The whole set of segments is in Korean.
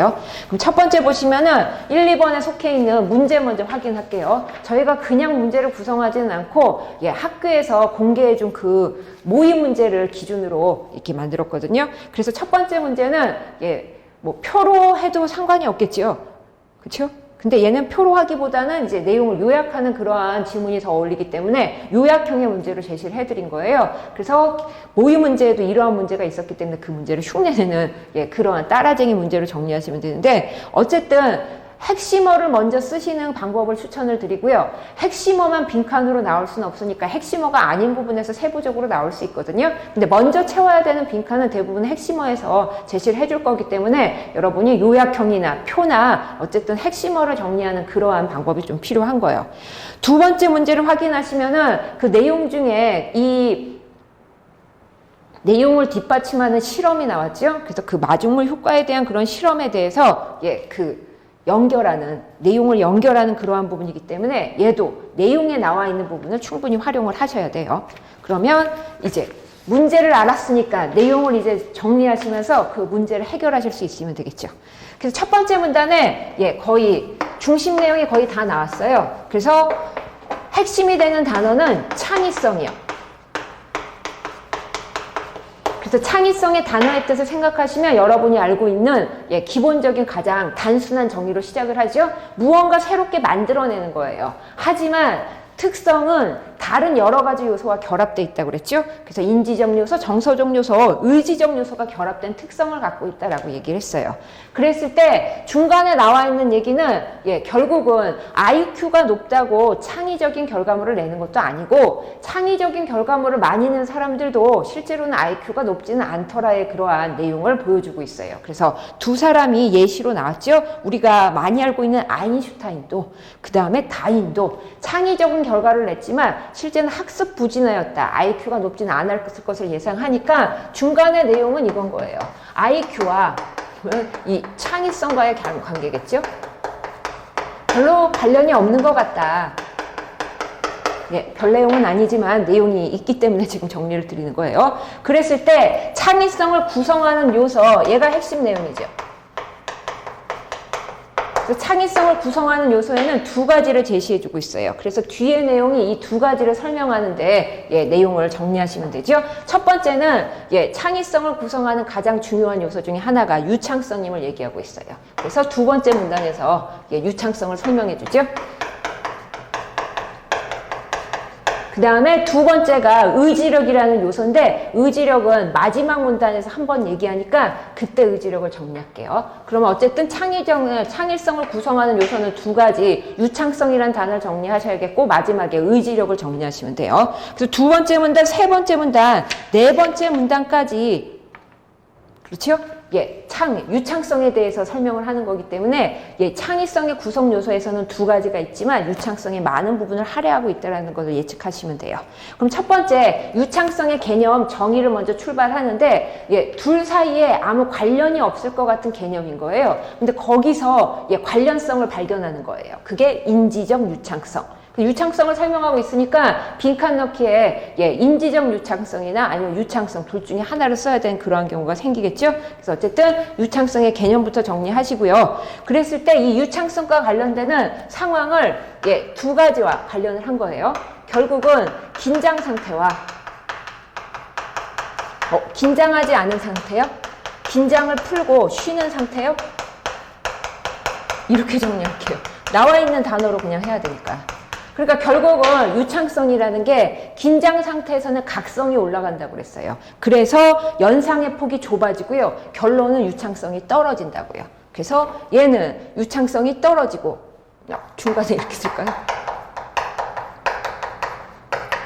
돼요. 그럼 첫 번째 보시면은 1, 2번에 속해 있는 문제 먼저 확인할게요. 저희가 그냥 문제를 구성하지는 않고 학교에서 공개해준 그 모의 문제를 기준으로 이렇게 만들었거든요. 그래서 첫 번째 문제는 뭐 표로 해도 상관이 없겠지요. 그렇죠? 근데 얘는 표로 하기보다는 이제 내용을 요약하는 그러한 질문이 더 어울리기 때문에 요약형의 문제를 제시를 해드린 거예요. 그래서 모의 문제에도 이러한 문제가 있었기 때문에 그 문제를 흉내내는 그러한 따라쟁이 문제로 정리하시면 되는데, 어쨌든 핵심어를 먼저 쓰시는 방법을 추천을 드리고요. 핵심어만 빈칸으로 나올 수는 없으니까 핵심어가 아닌 부분에서 세부적으로 나올 수 있거든요. 근데 먼저 채워야 되는 빈칸은 대부분 핵심어에서 제시를 해줄 거기 때문에 여러분이 요약형이나 표나 어쨌든 핵심어를 정리하는 그러한 방법이 좀 필요한 거예요. 두 번째 문제를 확인하시면은 그 내용 중에 이 내용을 뒷받침하는 실험이 나왔죠. 그래서 그 마중물 효과에 대한 그런 실험에 대해서 내용을 연결하는 그러한 부분이기 때문에 얘도 내용에 나와 있는 부분을 충분히 활용을 하셔야 돼요. 그러면 이제 문제를 알았으니까 내용을 이제 정리하시면서 그 문제를 해결하실 수 있으면 되겠죠. 그래서 첫 번째 문단에 거의 중심 내용이 거의 다 나왔어요. 그래서 핵심이 되는 단어는 창의성이요. 그래서 창의성의 단어의 뜻을 생각하시면 여러분이 알고 있는 기본적인 가장 단순한 정의로 시작을 하죠. 무언가 새롭게 만들어내는 거예요. 하지만 특성은 다른 여러 가지 요소와 결합되어 있다고 그랬죠. 그래서 인지적 요소, 정서적 요소, 의지적 요소가 결합된 특성을 갖고 있다라고 얘기를 했어요. 그랬을 때 중간에 나와 있는 얘기는 결국은 IQ가 높다고 창의적인 결과물을 내는 것도 아니고, 창의적인 결과물을 많이 내는 사람들도 실제로는 IQ가 높지는 않더라의 그러한 내용을 보여주고 있어요. 그래서 두 사람이 예시로 나왔죠. 우리가 많이 알고 있는 아인슈타인도 그 다음에 다인도 창의적인 결과를 냈지만 실제는 학습 부진하였다. IQ가 높지는 않았을 것을 예상하니까 중간의 내용은 이건 거예요. IQ와 이 창의성과의 관계겠죠? 별로 관련이 없는 것 같다. 별 내용은 아니지만 내용이 있기 때문에 지금 정리를 드리는 거예요. 그랬을 때 창의성을 구성하는 요소, 얘가 핵심 내용이죠. 창의성을 구성하는 요소에는 두 가지를 제시해주고 있어요. 그래서 뒤에 내용이 이 두 가지를 설명하는데 내용을 정리하시면 되죠. 첫 번째는 창의성을 구성하는 가장 중요한 요소 중에 하나가 유창성임을 얘기하고 있어요. 그래서 두 번째 문단에서 유창성을 설명해주죠. 그 다음에 두 번째가 의지력이라는 요소인데, 의지력은 마지막 문단에서 한번 얘기하니까 그때 의지력을 정리할게요. 그러면 어쨌든 창의성을 구성하는 요소는 두 가지, 유창성이라는 단어를 정리하셔야겠고 마지막에 의지력을 정리하시면 돼요. 그래서 두 번째 문단, 세 번째 문단, 네 번째 문단까지, 그렇죠? 유창성에 대해서 설명을 하는 거기 때문에 창의성의 구성 요소에서는 두 가지가 있지만 유창성의 많은 부분을 할애하고 있다는 것을 예측하시면 돼요. 그럼 첫 번째 유창성의 개념 정의를 먼저 출발하는데 둘 사이에 아무 관련이 없을 것 같은 개념인 거예요. 근데 거기서 관련성을 발견하는 거예요. 그게 인지적 유창성. 유창성을 설명하고 있으니까 빈칸 넣기에 인지적 유창성이나 아니면 유창성 둘 중에 하나를 써야 되는 그러한 경우가 생기겠죠. 그래서 어쨌든 유창성의 개념부터 정리하시고요. 그랬을 때 이 유창성과 관련되는 상황을 두 가지와 관련을 한 거예요. 결국은 긴장 상태와 긴장하지 않은 상태요. 긴장을 풀고 쉬는 상태요. 이렇게 정리할게요. 나와 있는 단어로 그냥 해야 되니까. 그러니까 결국은 유창성이라는 게 긴장 상태에서는 각성이 올라간다고 그랬어요. 그래서 연상의 폭이 좁아지고요. 결론은 유창성이 떨어진다고요. 그래서 얘는 유창성이 떨어지고, 중간에 이렇게 쓸까요?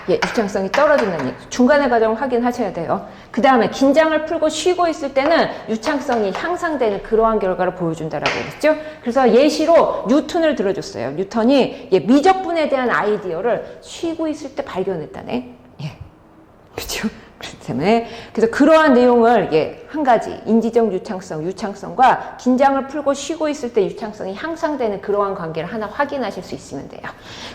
유창성이 떨어진다는 얘기. 중간의 과정을 확인하셔야 돼요. 그 다음에 긴장을 풀고 쉬고 있을 때는 유창성이 향상되는 그러한 결과를 보여준다라고 했죠. 그래서 예시로 뉴턴을 들어줬어요. 뉴턴이 미적분에 대한 아이디어를 쉬고 있을 때 발견했다네. 그렇죠? 그렇기 때문에 그래서 그러한 내용을 한 가지 인지적 유창성과 긴장을 풀고 쉬고 있을 때 유창성이 향상되는 그러한 관계를 하나 확인하실 수 있으면 돼요.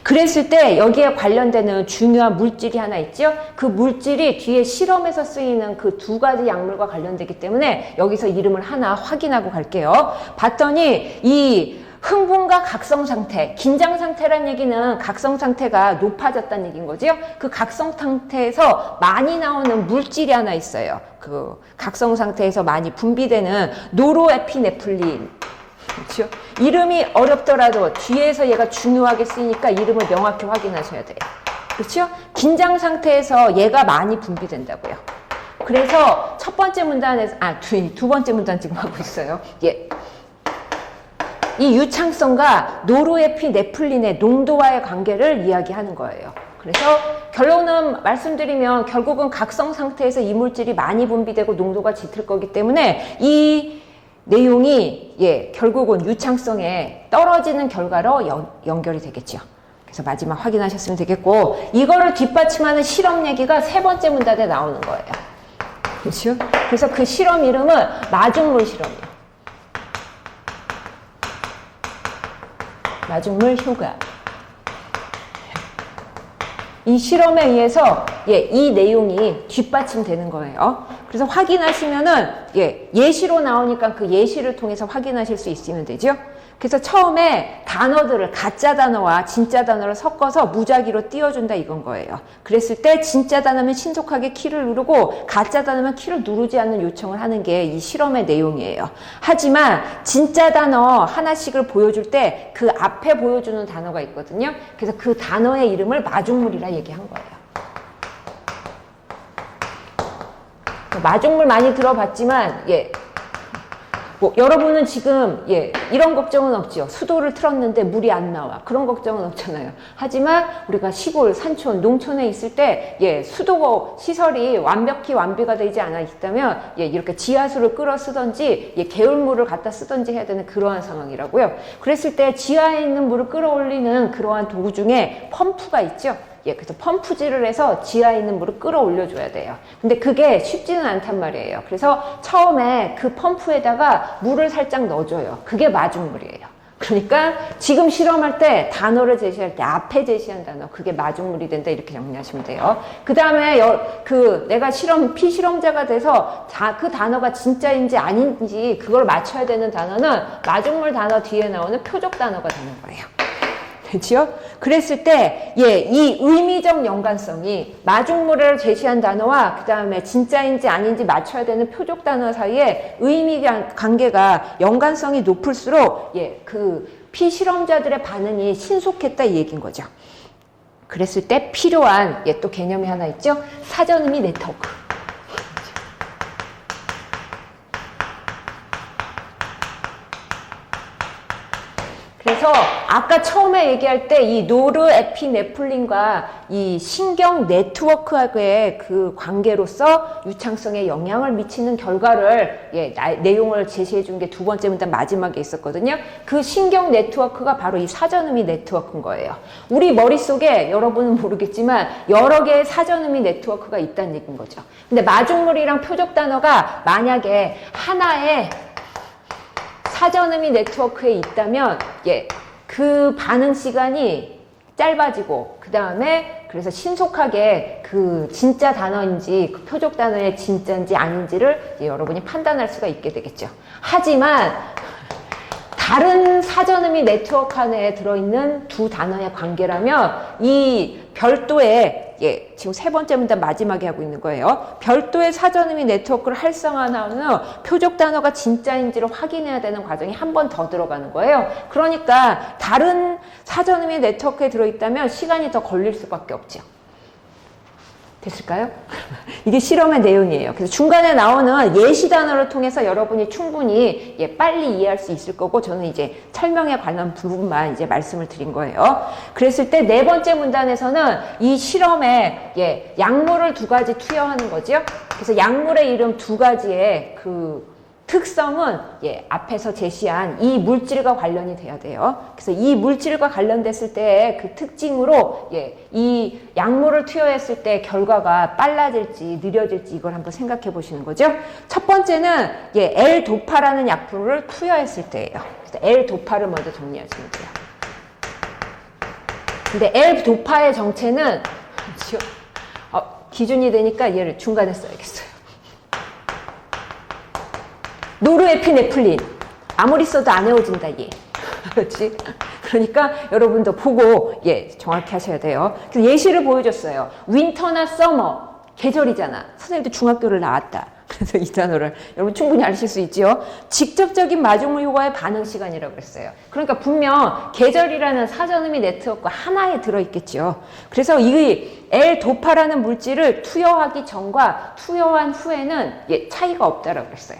그랬을 때 여기에 관련되는 중요한 물질이 하나 있죠. 그 물질이 뒤에 실험에서 쓰이는 그 두 가지 약물과 관련되기 때문에 여기서 이름을 하나 확인하고 갈게요. 봤더니 이 흥분과 각성 상태, 긴장 상태란 얘기는 각성 상태가 높아졌다는 얘기인 거죠. 그 각성 상태에서 많이 나오는 물질이 하나 있어요. 그 각성 상태에서 많이 분비되는 노르에피네프린. 그렇죠? 이름이 어렵더라도 뒤에서 얘가 중요하게 쓰이니까 이름을 명확히 확인하셔야 돼요. 그렇죠? 긴장 상태에서 얘가 많이 분비된다고요. 그래서 첫 번째 문단에서, 두 번째 문단 지금 하고 있어요. 이 유창성과 노르에피네프린의 농도와의 관계를 이야기하는 거예요. 그래서 결론은 말씀드리면 결국은 각성 상태에서 이 물질이 많이 분비되고 농도가 짙을 거기 때문에 이 내용이 결국은 유창성에 떨어지는 결과로 연결이 되겠죠. 그래서 마지막 확인하셨으면 되겠고, 이거를 뒷받침하는 실험 얘기가 세 번째 문단에 나오는 거예요. 그렇죠? 그래서 그 실험 이름은 마중물 실험이에요. 마중물 효과. 이 실험에 의해서 이 내용이 뒷받침되는 거예요. 그래서 확인하시면은 예시로 나오니까 그 예시를 통해서 확인하실 수 있으면 되죠. 그래서 처음에 단어들을 가짜 단어와 진짜 단어를 섞어서 무작위로 띄워준다 이건 거예요. 그랬을 때 진짜 단어면 신속하게 키를 누르고 가짜 단어면 키를 누르지 않는 요청을 하는 게 이 실험의 내용이에요. 하지만 진짜 단어 하나씩을 보여줄 때 그 앞에 보여주는 단어가 있거든요. 그래서 그 단어의 이름을 마중물이라 얘기한 거예요. 마중물 많이 들어봤지만 여러분은 지금 이런 걱정은 없죠. 수도를 틀었는데 물이 안 나와. 그런 걱정은 없잖아요. 하지만 우리가 시골, 산촌, 농촌에 있을 때 수도 시설이 완벽히 완비가 되지 않아 있다면 이렇게 지하수를 끌어 쓰든지 개울물을 갖다 쓰든지 해야 되는 그러한 상황이라고요. 그랬을 때 지하에 있는 물을 끌어올리는 그러한 도구 중에 펌프가 있죠. 그래서 펌프질을 해서 지하에 있는 물을 끌어올려줘야 돼요. 근데 그게 쉽지는 않단 말이에요. 그래서 처음에 그 펌프에다가 물을 살짝 넣어줘요. 그게 마중물이에요. 그러니까 지금 실험할 때 단어를 제시할 때 앞에 제시한 단어, 그게 마중물이 된다 이렇게 정리하시면 돼요. 그 다음에 내가 피실험자가 돼서 그 단어가 진짜인지 아닌지 그걸 맞춰야 되는 단어는 마중물 단어 뒤에 나오는 표적 단어가 되는 거예요. 그렇죠? 그랬을 때 이 의미적 연관성이 마중물을 제시한 단어와 그 다음에 진짜인지 아닌지 맞춰야 되는 표적 단어 사이에 의미 관계가 연관성이 높을수록 그 피실험자들의 반응이 신속했다 이 얘기인 거죠. 그랬을 때 필요한 또 개념이 하나 있죠. 사전의미 네트워크. 그래서 아까 처음에 얘기할 때 이 노르에피네프린과 이 신경 네트워크하고의 그 관계로서 유창성에 영향을 미치는 결과를 내용을 제시해 준 게 두 번째 문단 마지막에 있었거든요. 그 신경 네트워크가 바로 이 사전의미 네트워크인 거예요. 우리 머릿속에 여러분은 모르겠지만 여러 개의 사전의미 네트워크가 있다는 얘기인 거죠. 근데 마중물이랑 표적 단어가 만약에 하나의 사전의미 네트워크에 있다면 그 반응 시간이 짧아지고 그 다음에 그래서 신속하게 그 진짜 단어인지 그 표적 단어의 진짜인지 아닌지를 여러분이 판단할 수가 있게 되겠죠. 하지만 다른 사전의미 네트워크 안에 들어있는 두 단어의 관계라면 이 별도의 지금 세 번째 문단 마지막에 하고 있는 거예요. 별도의 사전의미 네트워크를 활성화하는 후 표적 단어가 진짜인지를 확인해야 되는 과정이 한 번 더 들어가는 거예요. 그러니까 다른 사전의미 네트워크에 들어있다면 시간이 더 걸릴 수밖에 없죠. 됐을까요? 이게 실험의 내용이에요. 그래서 중간에 나오는 예시 단어를 통해서 여러분이 충분히 빨리 이해할 수 있을 거고 저는 이제 설명에 관한 부분만 이제 말씀을 드린 거예요. 그랬을 때 네 번째 문단에서는 이 실험에 약물을 두 가지 투여하는 거죠. 그래서 약물의 이름 두 가지의 그 특성은 앞에서 제시한 이 물질과 관련이 돼야 돼요. 그래서 이 물질과 관련됐을 때 그 특징으로 이 약물을 투여했을 때 결과가 빨라질지 느려질지 이걸 한번 생각해 보시는 거죠. 첫 번째는 L-도파라는 약물을 투여했을 때예요. 그래서 L-도파를 먼저 정리하시면 돼요. 근데 L-도파의 정체는 기준이 되니까 얘를 중간에 써야겠어요. 노르에피네프린. 아무리 써도 안 헤어진다, 얘. 그렇지? 그러니까 여러분도 보고, 정확히 하셔야 돼요. 그래서 예시를 보여줬어요. 윈터나 서머. 계절이잖아. 선생님도 중학교를 나왔다. 그래서 이 단어를 여러분 충분히 아실 수 있죠. 직접적인 마중물 효과의 반응 시간이라고 그랬어요. 그러니까 분명 계절이라는 사전음이 네트워크 하나에 들어있겠죠. 그래서 이 L-도파라는 물질을 투여하기 전과 투여한 후에는 차이가 없다라고 그랬어요.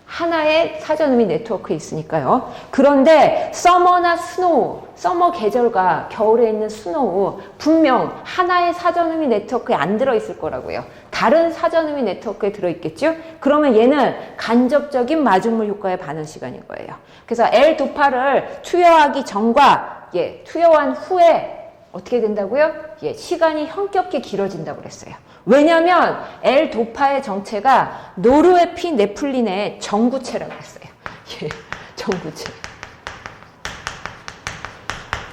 하나의 사전음이 네트워크에 있으니까요. 그런데 서머나 스노우, 서머 계절과 겨울에 있는 스노우 분명 하나의 사전음이 네트워크에 안 들어있을 거라고요. 다른 사전음이 네트워크에 들어있겠죠? 그러면 얘는 간접적인 마중물 효과의 반응 시간인 거예요. 그래서 L-도파를 투여하기 전과 투여한 후에 어떻게 된다고요? 시간이 현격히 길어진다고 그랬어요. 왜냐하면 L-도파의 정체가 노르에피네플린의 정구체라고 했어요. 정구체.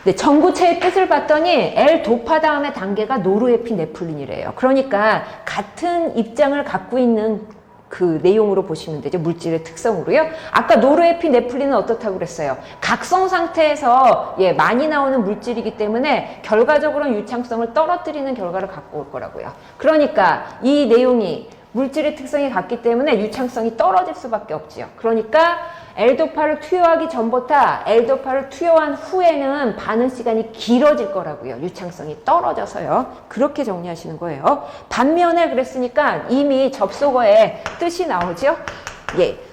네, 정구체의 뜻을 봤더니 L-도파 다음에 단계가 노르에피네플린이래요. 그러니까 같은 입장을 갖고 있는 그 내용으로 보시면 되죠. 물질의 특성으로요. 아까 노르에피네플린은 어떻다고 그랬어요? 각성 상태에서 많이 나오는 물질이기 때문에 결과적으로는 유창성을 떨어뜨리는 결과를 갖고 올 거라고요. 그러니까 이 내용이 물질의 특성이 같기 때문에 유창성이 떨어질 수밖에 없지요. 그러니까 L-도파를 투여하기 전부터 L-도파를 투여한 후에는 반응 시간이 길어질 거라고요. 유창성이 떨어져서요. 그렇게 정리하시는 거예요. 반면에 그랬으니까 이미 접속어에 뜻이 나오죠.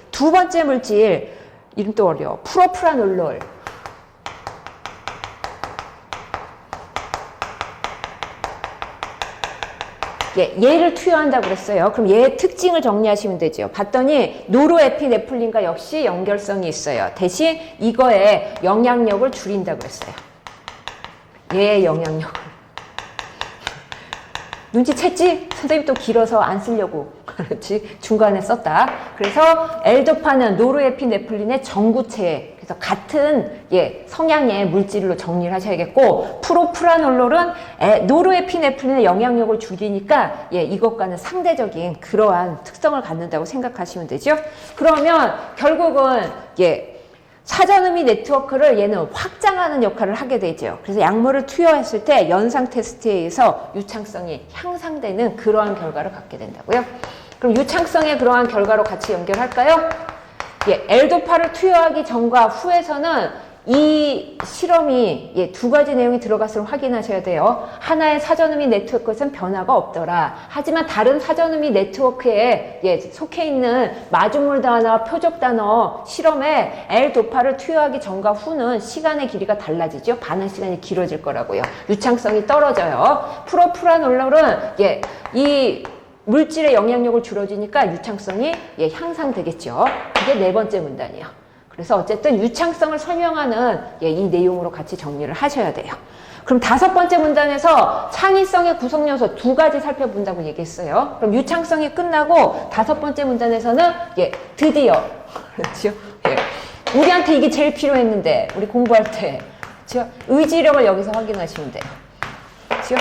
두 번째 물질 이름도 어려워. 프로프라놀롤. 얘를 투여한다고 그랬어요. 그럼 얘의 특징을 정리하시면 되죠. 봤더니 노르에피네플린과 역시 연결성이 있어요. 대신 이거의 영향력을 줄인다고 그랬어요. 얘의 영향력을. 눈치챘지? 선생님 또 길어서 안 쓰려고. 그렇지? 중간에 썼다. 그래서 L-도파는 노르에피네플린의 정구체. 그래서 같은 성향의 물질로 정리를 하셔야겠고, 프로프라놀롤은 노르에피네플린의 영향력을 줄이니까 이것과는 상대적인 그러한 특성을 갖는다고 생각하시면 되죠. 그러면 결국은 사전음이 네트워크를 얘는 확장하는 역할을 하게 되죠. 그래서 약물을 투여했을 때 연상 테스트에 의해서 유창성이 향상되는 그러한 결과를 갖게 된다고요. 그럼 유창성의 그러한 결과로 같이 연결할까요? L-도파를 투여하기 전과 후에서는 이 실험이 두 가지 내용이 들어갔을 확인하셔야 돼요. 하나의 사전음이 네트워크에서는 변화가 없더라. 하지만 다른 사전음이 네트워크에 속해 있는 마중물 단어, 표적 단어 실험에 L-도파를 투여하기 전과 후는 시간의 길이가 달라지죠. 반응 시간이 길어질 거라고요. 유창성이 떨어져요. 프로프라놀롤은 이 물질의 영향력을 줄여주니까 유창성이 향상되겠죠. 그게 네 번째 문단이에요. 그래서 어쨌든 유창성을 설명하는 이 내용으로 같이 정리를 하셔야 돼요. 그럼 다섯 번째 문단에서 창의성의 구성 요소 두 가지 살펴본다고 얘기했어요. 그럼 유창성이 끝나고 다섯 번째 문단에서는 드디어 그렇죠? 우리한테 이게 제일 필요했는데 우리 공부할 때 그렇죠? 의지력을 여기서 확인하시면 돼요. 그렇죠?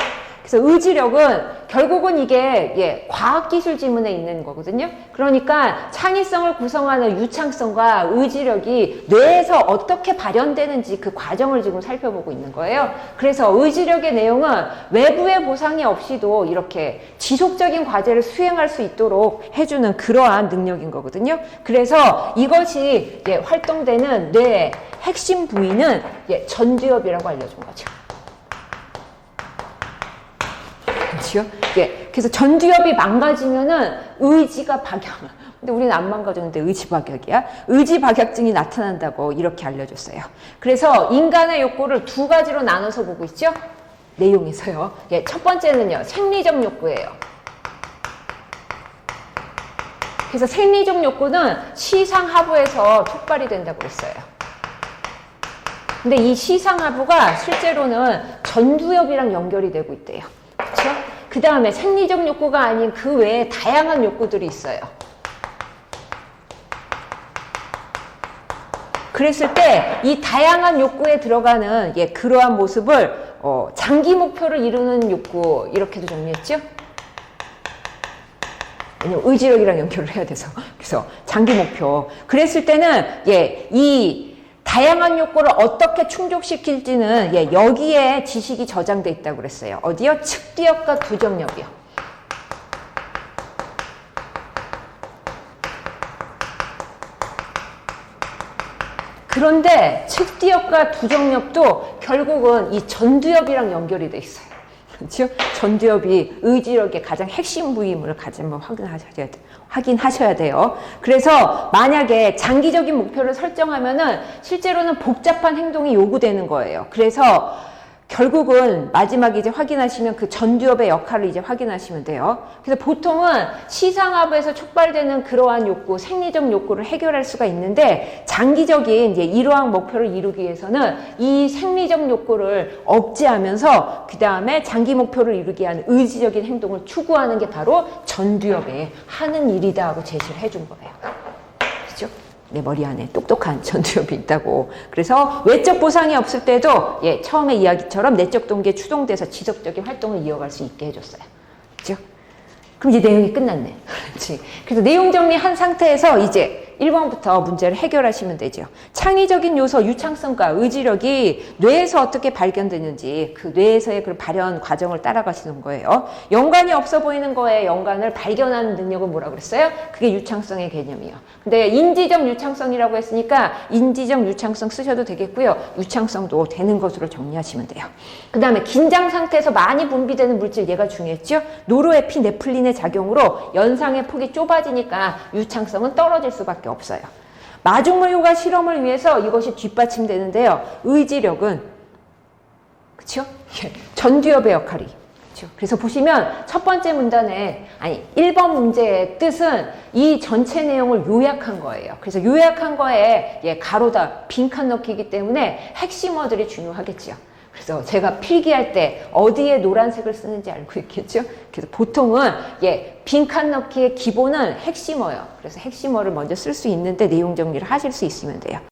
그래서 의지력은 결국은 이게 과학기술 지문에 있는 거거든요. 그러니까 창의성을 구성하는 유창성과 의지력이 뇌에서 어떻게 발현되는지 그 과정을 지금 살펴보고 있는 거예요. 그래서 의지력의 내용은 외부의 보상이 없이도 이렇게 지속적인 과제를 수행할 수 있도록 해주는 그러한 능력인 거거든요. 그래서 이것이 활동되는 뇌의 핵심 부위는 전두엽이라고 알려준 거죠. 그렇죠? 그래서 전두엽이 망가지면은 의지가 박약. 근데 우리는 안 망가졌는데 의지 박약이야. 의지 박약증이 나타난다고 이렇게 알려줬어요. 그래서 인간의 욕구를 두 가지로 나눠서 보고 있죠? 내용에서요. 첫 번째는요, 생리적 욕구예요. 그래서 생리적 욕구는 시상하부에서 촉발이 된다고 그랬어요. 근데 이 시상하부가 실제로는 전두엽이랑 연결이 되고 있대요. 그렇죠? 그 다음에 생리적 욕구가 아닌 그 외에 다양한 욕구들이 있어요. 그랬을 때 이 다양한 욕구에 들어가는 그러한 모습을 장기 목표를 이루는 욕구 이렇게도 정리했죠? 왜냐면 의지력이랑 연결을 해야 돼서. 그래서 장기 목표. 그랬을 때는 이 다양한 욕구를 어떻게 충족시킬지는 여기에 지식이 저장돼 있다고 그랬어요. 어디요? 측디엽과 두정엽이요. 그런데 측디엽과 두정엽도 결국은 이 전두엽이랑 연결이 돼 있어요. 그렇죠? 전두엽이 의지력의 가장 핵심 부위임을 한번 확인하셔야 돼요. 그래서 만약에 장기적인 목표를 설정하면은 실제로는 복잡한 행동이 요구되는 거예요. 그래서 결국은 마지막에 이제 확인하시면 그 전두엽의 역할을 이제 확인하시면 돼요. 그래서 보통은 시상하부에서 촉발되는 그러한 욕구, 생리적 욕구를 해결할 수가 있는데 장기적인 이제 이러한 목표를 이루기 위해서는 이 생리적 욕구를 억제하면서 그 다음에 장기 목표를 이루기 위한 의지적인 행동을 추구하는 게 바로 전두엽에 하는 일이다 하고 제시를 해준 거예요. 그렇죠? 내 머리 안에 똑똑한 전두엽이 있다고. 그래서 외적 보상이 없을 때도 처음에 이야기처럼 내적 동기에 추동돼서 지속적인 활동을 이어갈 수 있게 해줬어요. 그렇죠? 그럼 이제 내용이 끝났네. 그렇지? 그래서 내용 정리한 상태에서 이제 1번부터 문제를 해결하시면 되죠. 창의적인 요소, 유창성과 의지력이 뇌에서 어떻게 발견되는지 그 뇌에서의 그 발현 과정을 따라가시는 거예요. 연관이 없어 보이는 거에 연관을 발견하는 능력은 뭐라고 그랬어요? 그게 유창성의 개념이에요. 근데 인지적 유창성이라고 했으니까 인지적 유창성 쓰셔도 되겠고요. 유창성도 되는 것으로 정리하시면 돼요. 그 다음에 긴장 상태에서 많이 분비되는 물질, 얘가 중요했죠? 노르에피네프린의 작용으로 연상의 폭이 좁아지니까 유창성은 떨어질 수밖에 없어요. 마중물 효과 실험을 위해서 이것이 뒷받침되는데요. 의지력은 그렇죠? 전두엽의 역할이 그렇죠? 그래서 보시면 첫 번째 문단에 1번 문제의 뜻은 이 전체 내용을 요약한 거예요. 그래서 요약한 거에 가로다 빈칸 넣기이기 때문에 핵심어들이 중요하겠죠. 그래서 제가 필기할 때 어디에 노란색을 쓰는지 알고 있겠죠? 그래서 보통은 빈칸 넣기의 기본은 핵심어예요. 그래서 핵심어를 먼저 쓸 수 있는데 내용 정리를 하실 수 있으면 돼요.